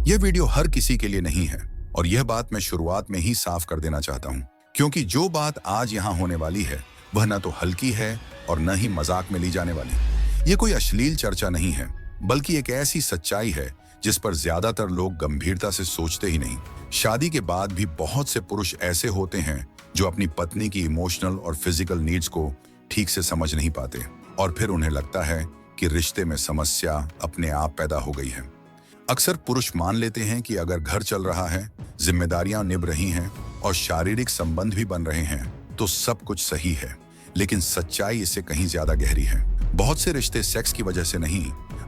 यह वीडियो हर किसी के लिए नहीं है और यह बात मैं शुरुआत में ही साफ कर देना चाहता हूँ, क्योंकि जो बात आज यहाँ होने वाली है वह न तो हल्की है और न ही मजाक में ली जाने वाली। ये कोई अश्लील चर्चा नहीं है, बल्कि एक ऐसी सच्चाई है जिस पर ज्यादातर लोग गंभीरता से सोचते ही नहीं। शादी के बाद भी बहुत से पुरुष ऐसे होते हैं जो अपनी पत्नी की इमोशनल और फिजिकल नीड्स को ठीक से समझ नहीं पाते और फिर उन्हें लगता है कि रिश्ते में समस्या अपने आप पैदा हो गई है। अक्सर पुरुष मान लेते हैं कि अगर घर चल रहा है, जिम्मेदारियां निभ रही हैं और शारीरिक संबंध भी बन रहे हैं तो सब कुछ सही है, लेकिन सच्चाई इससे कहीं ज्यादा गहरी है। बहुत से रिश्ते सेक्स की वजह से नहीं,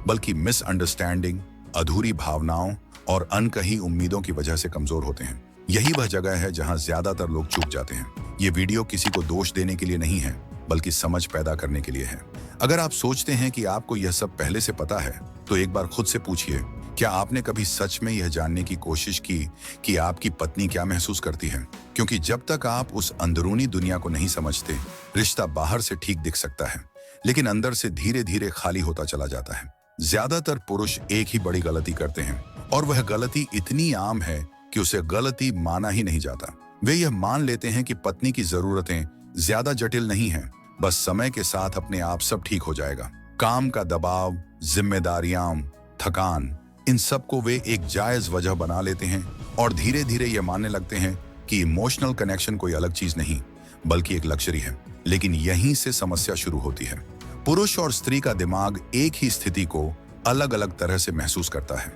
बल्कि मिसअंडरस्टैंडिंग, अधूरी भावनाओं और अनकही उम्मीदों की वजह से कमजोर होते हैं। यही वह जगह है जहां ज्यादातर लोग चूक जाते हैं। ये वीडियो किसी को दोष देने के लिए नहीं है, बल्कि समझ पैदा करने के लिए है। अगर आप सोचते हैं कि आपको यह सब पहले से पता है, तो एक बार खुद से पूछिए, क्या आपने कभी सच में यह जानने की कोशिश की कि आपकी पत्नी क्या महसूस करती है? क्योंकि जब तक आप उस अंदरूनी दुनिया को नहीं समझते, रिश्ता बाहर से ठीक दिख सकता है, लेकिन अंदर से धीरे धीरे खाली होता चला जाता है। ज्यादातर पुरुष एक ही बड़ी गलती करते हैं और वह गलती इतनी आम है कि उसे गलती माना ही नहीं जाता। वे यह मान लेते हैं कि पत्नी की जरूरतें ज्यादा जटिल नहीं हैं, बस समय के साथ अपने आप सब ठीक हो जाएगा। काम का दबाव, जिम्मेदारियां, थकान, इन सब को वे एक जायज वजह बना लेते हैं और धीरे धीरे ये मानने लगते हैं कि इमोशनल कनेक्शन कोई अलग चीज नहीं, बल्कि एक लक्जरी है। लेकिन यहीं से समस्या शुरू होती है। पुरुष और स्त्री का दिमाग एक ही स्थिति को अलग अलग तरह से महसूस करता है।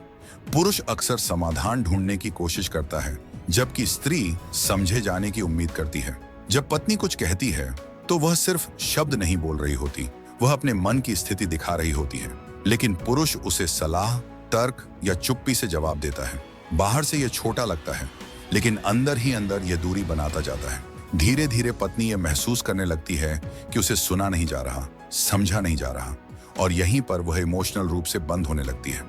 पुरुष अक्सर समाधान ढूंढने की कोशिश करता है, जबकि स्त्री समझे जाने की उम्मीद करती है। जब पत्नी कुछ कहती है तो वह सिर्फ शब्द नहीं बोल रही होती, वह अपने मन की स्थिति दिखा रही होती है। लेकिन पुरुष उसे सलाह, तर्क या चुप्पी से जवाब देता है। बाहर से यह छोटा लगता है, लेकिन अंदर ही अंदर यह दूरी बनाता जाता है। धीरे धीरे पत्नी यह महसूस करने लगती है कि उसे सुना नहीं जा रहा, समझा नहीं जा रहा, और यहीं पर वह इमोशनल रूप से बंद होने लगती है।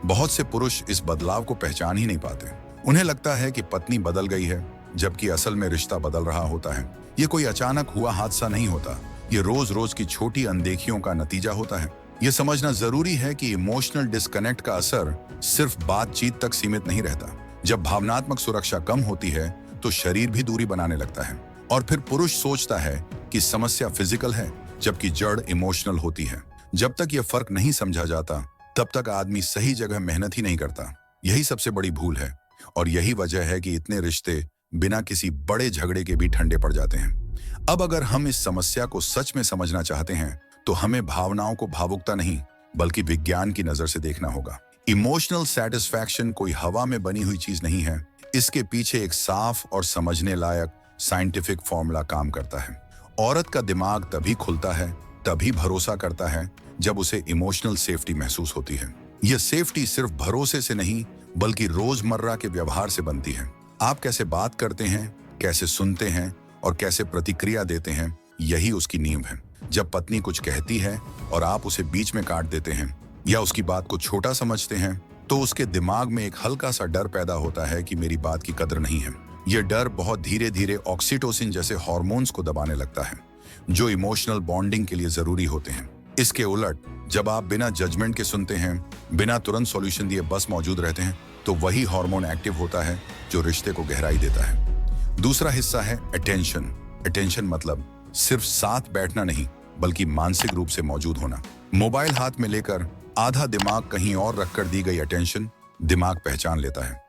बहुत से पुरुष इस बदलाव को पहचान ही नहीं पाते। उन्हें लगता है कि पत्नी बदल गई है, जबकि असल में रिश्ता बदल रहा होता है। ये कोई अचानक हुआ हादसा नहीं होता, ये रोज रोज की छोटी अनदेखियों का नतीजा होता है। यह समझना जरूरी है कि इमोशनल डिस्कनेक्ट का असर सिर्फ बातचीत तक सीमित नहीं रहता। जब भावनात्मक सुरक्षा कम होती है तो शरीर भी दूरी बनाने लगता है, और फिर पुरुष सोचता है कि समस्या फिजिकल है, जबकि जड़ इमोशनल होती है। जब तक यह फर्क नहीं समझा जाता, तब तक आदमी सही जगह मेहनत ही नहीं करता। यही सबसे बड़ी भूल है, और यही वजह है कि इतने रिश्ते बिना किसी बड़े झगड़े के भी ठंडे पड़ जाते हैं। अब अगर हम इस समस्या को सच में समझना चाहते हैं तो हमें भावनाओं को भावुकता नहीं, बल्कि विज्ञान की नजर से देखना होगा। इमोशनल सेटिस्फैक्शन कोई हवा में बनी हुई चीज नहीं है। इसके पीछे एक साफ और समझने लायक साइंटिफिक फॉर्मूला काम करता है। औरत का दिमाग तभी खुलता है, तभी भरोसा करता है, जब उसे इमोशनल सेफ्टी महसूस होती है। यह सेफ्टी सिर्फ भरोसे से नहीं, बल्कि रोजमर्रा के व्यवहार से बनती है। आप कैसे बात करते हैं, कैसे सुनते हैं और कैसे प्रतिक्रिया देते हैं, यही उसकी नींव है। जब पत्नी कुछ कहती है और आप उसे बीच में काट देते हैं या उसकी बात को छोटा समझते हैं, तो उसके दिमाग में एक हल्का सा डर पैदा होता है कि मेरी बात की कदर नहीं है। यह डर बहुत धीरे धीरे ऑक्सीटोसिन जैसे हार्मोन्स को दबाने लगता है, जो इमोशनल बॉन्डिंग के लिए जरूरी होते हैं। इसके उलट, जब आप बिना जजमेंट के सुनते हैं, बिना तुरंत सॉल्यूशन दिए बस मौजूद रहते हैं, तो वही हार्मोन एक्टिव होता है जो रिश्ते को गहराई देता है। दूसरा हिस्सा है अटेंशन। अटेंशन मतलब सिर्फ साथ बैठना नहीं, बल्कि मानसिक रूप से मौजूद होना। मोबाइल हाथ में लेकर आधा दिमाग कहीं और रखकर दी गई अटेंशन दिमाग पहचान लेता है।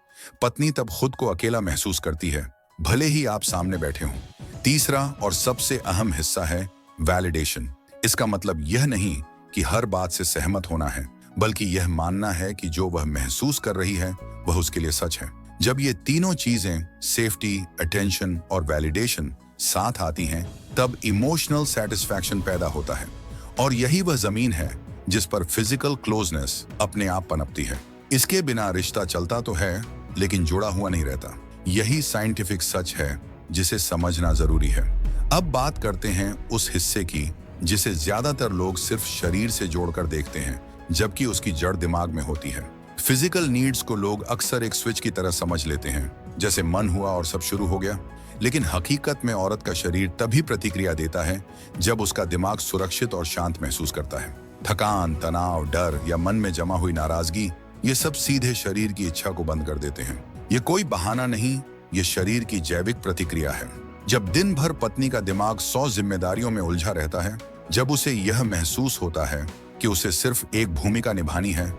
पत्नी तब खुद को अकेला महसूस करती है, भले ही आप सामने बैठे हों। तीसरा और सबसे अहम हिस्सा है वैलिडेशन। इसका मतलब यह नहीं कि हर बात से सहमत होना है, बल्कि यह मानना है कि जो वह महसूस कर रही है वह उसके लिए सच है। जब ये तीनों चीजें, सेफ्टी, अटेंशन और वैलिडेशन, साथ आती हैं, तब इमोशनल सेटिस्फैक्शन पैदा होता है। और यही वह जमीन है जिस पर फिजिकल क्लोजनेस अपने आप पनपती है। इसके बिना रिश्ता चलता तो है, लेकिन जुड़ा हुआ नहीं रहता। यही साइंटिफिक सच है जिसे समझना जरूरी है। अब बात करते हैं उस हिस्से की जिसे ज्यादातर लोग सिर्फ शरीर से जोड़कर देखते हैं, जबकि उसकी जड़ दिमाग में होती है। फिजिकल नीड्स को लोग अक्सर एक स्विच की तरह समझ लेते हैं, जैसे मन हुआ और सब शुरू हो गया। लेकिन हकीकत में औरत का शरीर तभी प्रतिक्रिया देता है जब उसका दिमाग सुरक्षित और शांत महसूस करता है। थकान, तनाव, डर या मन में जमा हुई नाराजगी, ये सब सीधे शरीर की इच्छा को बंद कर देते हैं। ये कोई बहाना नहीं, ये शरीर की जैविक प्रतिक्रिया है। जब दिन भर पत्नी का दिमाग 100 जिम्मेदारियों में उलझा रहता है, जब उसे यह महसूस होता है कि उसे सिर्फ एक भूमिका निभानी है,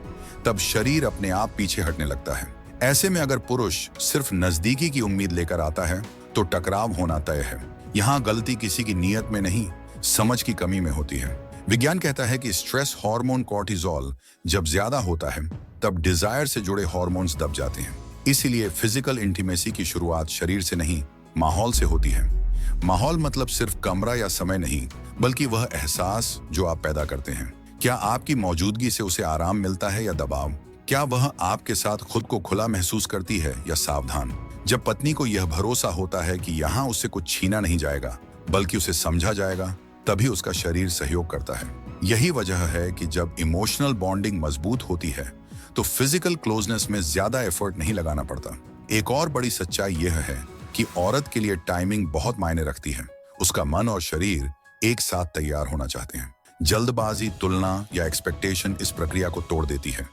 तब शरीर अपने आप पीछे हटने लगता है। ऐसे में अगर पुरुष सिर्फ नजदीकी की उम्मीद लेकर आता है तो टकराव होना तय है। यहाँ गलती किसी की नीयत में नहीं, समझ की कमी में होती है। विज्ञान कहता है कि स्ट्रेस हार्मोन कॉर्टिसोल जब ज्यादा होता है तब डिजायर से जुड़े हार्मोन्स दब जाते हैं। इसीलिए फिजिकल इंटीमेसी की शुरुआत शरीर से नहीं, माहौल से होती है। माहौल मतलब सिर्फ कमरा या समय नहीं, बल्कि वह एहसास जो आप पैदा करते हैं। क्या आपकी मौजूदगी से उसे आराम मिलता है या दबाव? क्या वह आपके साथ खुद को खुला महसूस करती है या सावधान? जब पत्नी को यह भरोसा होता है कि यहाँ उससे कुछ छीना नहीं जाएगा बल्कि उसे समझा जाएगा, तभी उसका शरीर सहयोग करता है। यही वजह है कि जब इमोशनल बॉन्डिंग मजबूत होती है तो फिजिकल क्लोजनेस में ज्यादा एफर्ट नहीं लगाना पड़ता। एक और बड़ी सच्चाई यह है कि औरत के लिए टाइमिंग बहुत मायने रखती है। उसका मन और शरीर एक साथ तैयार होना चाहते हैं। जल्दबाजी, तुलना या एक्सपेक्टेशन इस प्रक्रिया को तोड़ देती है।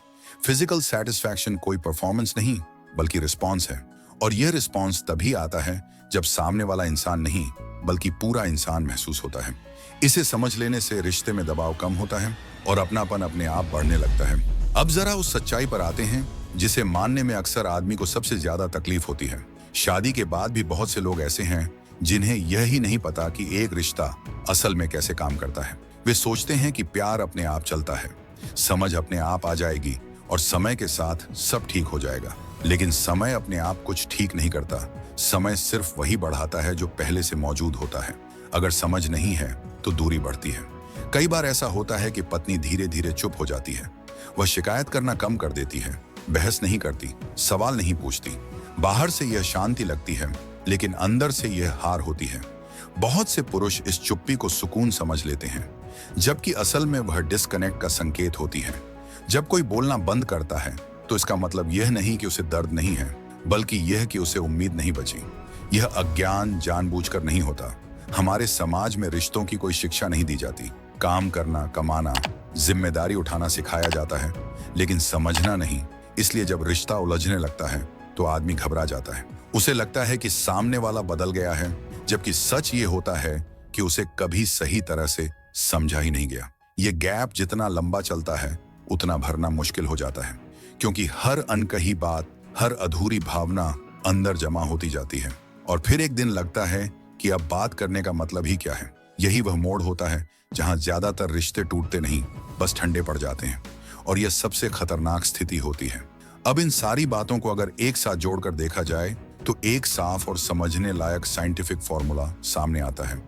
फिजिकल सेटिस्फैक्शन कोई परफॉर्मेंस नहीं बल्कि रिस्पॉन्स है, और यह रिस्पॉन्स तभी आता है जब सामने वाला इंसान नहीं बल्कि पूरा इंसान महसूस होता है। इसे समझ लेने से रिश्ते में दबाव कम होता है और अपनापन अपने आप बढ़ने लगता है। अब जरा उस सच्चाई पर आते हैं जिसे मानने में अक्सर आदमी को सबसे ज्यादा तकलीफ होती है। शादी के बाद भी बहुत से लोग ऐसे हैं जिन्हें यह ही नहीं पता कि एक रिश्ता असल में कैसे काम करता है। वे सोचते हैं कि प्यार अपने आप चलता है, समझ अपने आप आ जाएगी और समय के साथ सब ठीक हो जाएगा। लेकिन समय अपने आप कुछ ठीक नहीं करता। समय सिर्फ वही बढ़ाता है जो पहले से मौजूद होता है। अगर समझ नहीं है तो दूरी बढ़ती है। कई बार ऐसा होता है कि पत्नी धीरे धीरे चुप हो जाती है। वह शिकायत करना कम कर देती है, बहस नहीं करती, सवाल नहीं पूछती। बाहर से यह शांति लगती है, लेकिन अंदर से यह हार होती है। बहुत से पुरुष इस चुप्पी को सुकून समझ लेते हैं, जबकि असल में वह डिस्कनेक्ट का संकेत होती है। जब कोई बोलना बंद करता है तो इसका मतलब यह नहीं कि उसे दर्द नहीं है, बल्कि यह कि उसे उम्मीद नहीं बची। यह अज्ञान जानबूझकर नहीं होता। हमारे समाज में रिश्तों की कोई शिक्षा नहीं दी जाती। काम करना, कमाना, जिम्मेदारी उठाना सिखाया जाता है, लेकिन समझना नहीं। इसलिए जब रिश्ता उलझने लगता है तो आदमी घबरा जाता है। उसे लगता है कि सामने वाला बदल गया है, जबकि सच ये होता है कि उसे कभी सही तरह से समझा ही नहीं गया। ये गैप जितना लंबा चलता है उतना भरना मुश्किल हो जाता है, क्योंकि हर अनकही बात, हर अधूरी भावना अंदर जमा होती जाती है। और फिर एक दिन लगता है कि अब बात करने का मतलब ही क्या है। यही वह मोड़ होता है जहां ज्यादातर रिश्ते टूटते नहीं, बस ठंडे पड़ जाते हैं, और यह सबसे खतरनाक स्थिति होती है। अब इन सारी बातों को अगर एक साथ जोड़कर देखा जाए तो एक साफ और समझने लायक साइंटिफिक फॉर्मूला सामने आता है,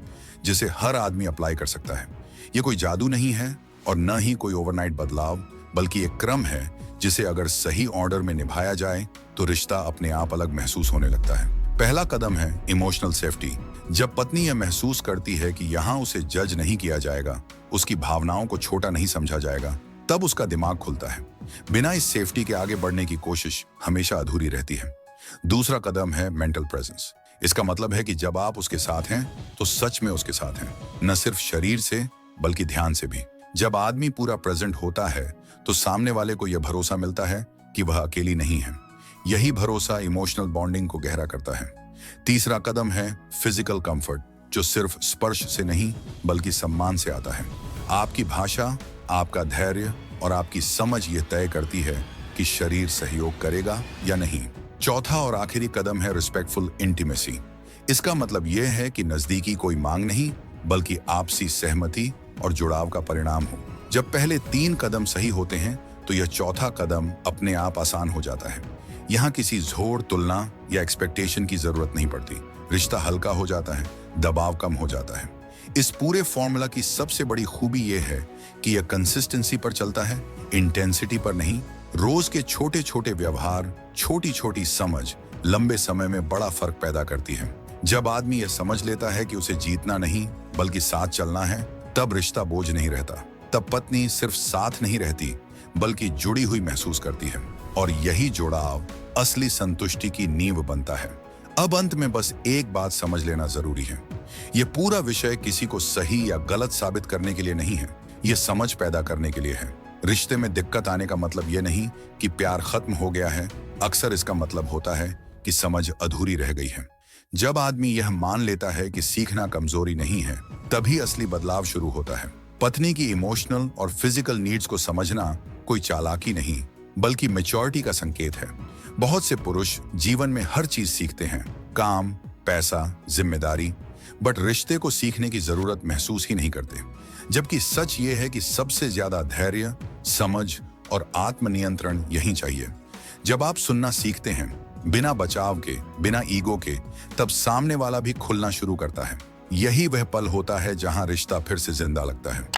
जिसे हर आदमी अप्लाई कर सकता है। यह कोई जादू नहीं है और न ही कोई ओवरनाइट बदलाव, बल्कि एक क्रम है जिसे अगर सही ऑर्डर में निभाया जाए तो रिश्ता अपने आप अलग महसूस होने लगता है। पहला कदम है इमोशनल सेफ्टी। जब पत्नी यह महसूस करती है कि यहाँ उसे जज नहीं किया जाएगा, उसकी भावनाओं को छोटा नहीं समझा जाएगा, तब उसका दिमाग खुलता है। बिना इस सेफ्टी के आगे बढ़ने की कोशिश हमेशा अधूरी रहती है। दूसरा कदम है मेंटल प्रेजेंस। इसका मतलब है कि जब आप उसके साथ हैं तो सच में उसके साथ हैं, न सिर्फ शरीर से बल्कि ध्यान से भी। जब आदमी पूरा प्रेजेंट होता है तो सामने वाले को यह भरोसा मिलता है कि वह अकेली नहीं है। यही भरोसा इमोशनल बॉन्डिंग को गहरा करता है। तीसरा कदम है फिजिकल कंफर्ट, जो सिर्फ स्पर्श से नहीं बल्कि सम्मान से आता है। आपकी भाषा, आपका धैर्य और आपकी समझ ये तय करती है कि शरीर सहयोग करेगा या नहीं। चौथा और आखिरी कदम है रिस्पेक्टफुल इंटीमेसी। इसका मतलब यह है कि नजदीकी कोई मांग नहीं बल्कि आपसी सहमति और जुड़ाव का परिणाम हो। जब पहले 3 कदम सही होते हैं तो यह चौथा कदम अपने आप आसान हो जाता है। यहाँ किसी जोर, तुलना या एक्सपेक्टेशन की जरूरत नहीं पड़ती। रिश्ता हल्का हो जाता है, दबाव कम हो जाता है। इस पूरे फॉर्मूला की सबसे बड़ी खूबी यह है कि यह कंसिस्टेंसी पर चलता है, इंटेंसिटी पर नहीं। रोज के छोटे छोटे व्यवहार, छोटी छोटी समझ लंबे समय में बड़ा फर्क पैदा करती है। जब आदमी यह समझ लेता है कि उसे जीतना नहीं बल्कि साथ चलना है, तब रिश्ता बोझ नहीं रहता। तब पत्नी सिर्फ साथ नहीं रहती बल्कि जुड़ी हुई महसूस करती है, और यही जुड़ाव असली संतुष्टि की नींव बनता है। अब अंत में बस एक बात समझ लेना जरूरी है। यह पूरा विषय किसी को सही या गलत साबित करने के लिए नहीं है, यह समझ पैदा करने के लिए है। रिश्ते में दिक्कत आने का मतलब यह नहीं कि प्यार खत्म हो गया है। अक्सर इसका मतलब होता है कि समझ अधूरी रह गई है। जब आदमी यह मान लेता है कि सीखना कमजोरी नहीं है, तभी असली बदलाव शुरू होता है। पत्नी की इमोशनल और फिजिकल नीड्स को समझना कोई चालाकी नहीं, बल्कि मैच्योरिटी का संकेत है। बहुत से पुरुष जीवन में हर चीज सीखते हैं, काम, पैसा, जिम्मेदारी, बट रिश्ते को सीखने की जरूरत महसूस ही नहीं करते। जबकि सच ये है कि सबसे ज्यादा धैर्य, समझ और आत्मनियंत्रण यही चाहिए। जब आप सुनना सीखते हैं, बिना बचाव के, बिना ईगो के, तब सामने वाला भी खुलना शुरू करता है। यही वह पल होता है जहां रिश्ता फिर से जिंदा लगता है।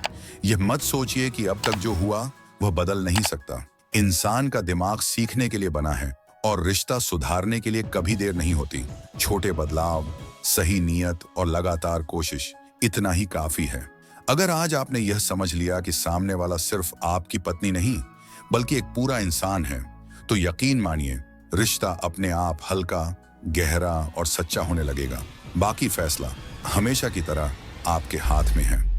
यह मत सोचिए कि अब तक जो हुआ वह बदल नहीं सकता। इंसान का दिमाग सीखने के लिए बना है और रिश्ता सुधारने के लिए कभी देर नहीं होती। छोटे बदलाव, सही नीयत और लगातार कोशिश, इतना ही काफी है। अगर आज आपने यह समझ लिया कि सामने वाला सिर्फ आपकी पत्नी नहीं, बल्कि एक पूरा इंसान है, तो यकीन मानिए रिश्ता अपने आप हल्का, गहरा और सच्चा होने लगेगा। बाकी फैसला हमेशा की तरह आपके हाथ में है।